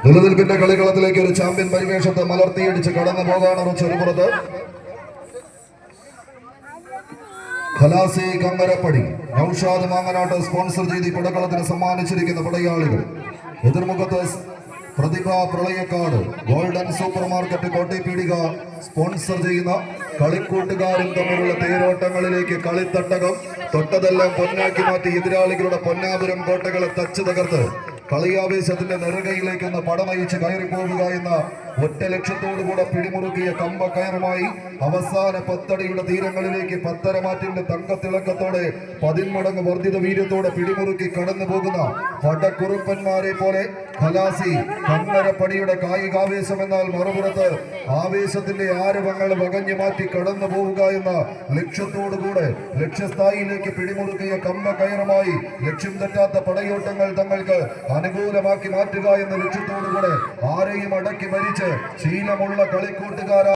നിലനിൽപ്പിന്റെ കളികളത്തിലേക്ക് ഒരു ചാമ്പ്യൻ പരിവേഷത്തെ മലർത്തിയടിച്ച് കടന്നു പോകാണ് ചെറുപുറത്ത് ഖലാസി കങ്ങരപ്പടി നൌഷാദ് മാങ്ങനാട്ട് സ്പോൺസർ ചെയ്ത് പടകളത്തിന് സമ്മാനിച്ചിരിക്കുന്ന പടയാളികൾ. എതിർമുഖത്ത് പ്രതിഭ പ്രളയക്കാട് ഗോൾഡൻ സൂപ്പർ മാർക്കറ്റ് കോട്ടയപീടിക സ്പോൺസർ ചെയ്യുന്ന കളിക്കൂട്ടുകാരും തമ്മിലുള്ള തേരോട്ടങ്ങളിലേക്ക് കളിത്തട്ടകം തൊട്ടതെല്ലാം പൊന്നാക്കി മാറ്റി എതിരാളികളുടെ പൊന്നാപുരം കോട്ടകളെ തച്ചു തകർത്ത് കളിയാവേശത്തിന്റെ നെറുകയിലേക്കൊന്ന് പടനയിച്ച് കയറിപ്പോവുക എന്ന ഒറ്റ ലക്ഷ്യത്തോടുകൂടെ പിടിമുറുക്കിയ കമ്പ കയറുമായി അവസാന 10 അടിയുടെ തീരങ്ങളിലേക്ക് പത്തരമാറ്റിന്റെ തങ്കത്തിളക്കത്തോടെ 10 മടങ്ങ് വർദ്ധിത വീര്യത്തോടെ പിടിമുറുക്കി കടന്നു പോകുന്ന പടക്കുറുപ്പന്മാരെ പോലെ ഖലാസി കങ്ങരപ്പടിയുടെ കായികാവേശം എന്നാൽ മറുപുറത്ത് ആവേശത്തിന്റെ ആരവങ്ങൾ വകഞ്ഞു മാറ്റി കടന്നു പോവുക എന്ന ലക്ഷ്യത്തോടുകൂടെ ലക്ഷ്യസ്ഥായിലേക്ക് പിടിമുറുക്കിയ കമ്പ കയറുമായി ലക്ഷ്യം തെറ്റാത്ത പടയോട്ടങ്ങൾ തങ്ങൾക്ക് അനുകൂലമാക്കി മാറ്റുക എന്ന ലക്ഷ്യത്തോടുകൂടെ ആരെയും അടക്കി ഭരിച്ച് ശീലമുള്ള കളിക്കൂട്ടുകാരാ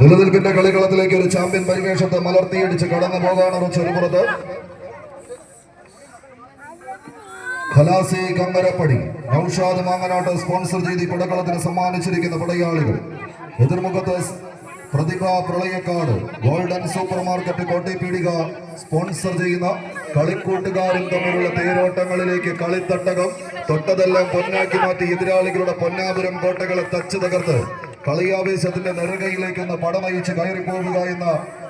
നിലനിൽപ്പിന്റെ കളികളത്തിലേക്ക് ഒരു ചാമ്പ്യൻ പരിവേഷത്തെ മലർത്തിയടിച്ച് കടന്നു പോകാണ് ചെറുപുറത്ത് ഖലാസി കങ്ങരപ്പടി നൌഷാദ് മാങ്ങനാട്ട് സ്പോൺസർ ചെയ്ത് പടകളത്തിന് സമ്മാനിച്ചിരിക്കുന്ന പടയാളികൾ. എതിർമുഖത്ത് പ്രതിഭ പ്രളയക്കാട് ഗോൾഡൻ സൂപ്പർ മാർക്കറ്റ് കോട്ടയപീടിക സ്പോൺസർ ചെയ്യുന്ന കളിക്കൂട്ടുകാരും തമ്മിലുള്ള തേരോട്ടങ്ങളിലേക്ക് കളിത്തട്ടകം തൊട്ടതെല്ലാം പൊന്നാക്കി മാറ്റി എതിരാളികളുടെ പൊന്നാപുരം കോട്ടകളെ തച്ചു തകർത്ത് കളിയാവേശത്തിന്റെ നെറുകയിലേക്കൊന്ന് പടനയിച്ച് കയറിപ്പോവുക എന്ന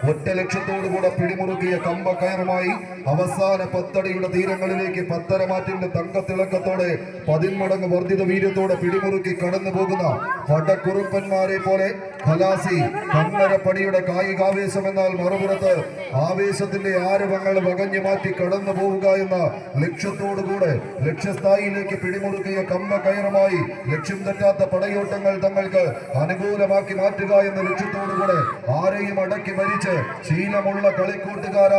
ഒറ്റ ലക്ഷ്യത്തോടുകൂടെ പിടിമുറുക്കിയ കമ്പ കയറുമായി അവസാന 10 അടിയുടെ തീരങ്ങളിലേക്ക് പത്തരമാറ്റിന്റെ തങ്കത്തിളക്കത്തോടെ 10 മടങ്ങ് വർദ്ധിത വീര്യത്തോടെ പിടിമുറുക്കി കടന്നു പോകുന്ന പടക്കുറുപ്പന്മാരെ പോലെ ഖലാസി കങ്ങരപ്പടിയുടെ കായികാവേശം എന്നാൽ മറുപുറത്ത് ആവേശത്തിന്റെ ആരവങ്ങൾ വകഞ്ഞു മാറ്റി കടന്നു പോവുക എന്ന ലക്ഷ്യത്തോടുകൂടെ ലക്ഷ്യസ്ഥായിലേക്ക് പിടിമുറുക്കിയ കമ്പ കയറുമായി ലക്ഷ്യം തെറ്റാത്ത പടയോട്ടങ്ങൾ തങ്ങൾക്ക് അനുകൂലമാക്കി മാറ്റുക എന്ന ലക്ഷ്യത്തോടുകൂടെ ആരെയും അടക്കി ഭരിച്ച് ശീലമുള്ള കളിക്കൂട്ടുകാരാ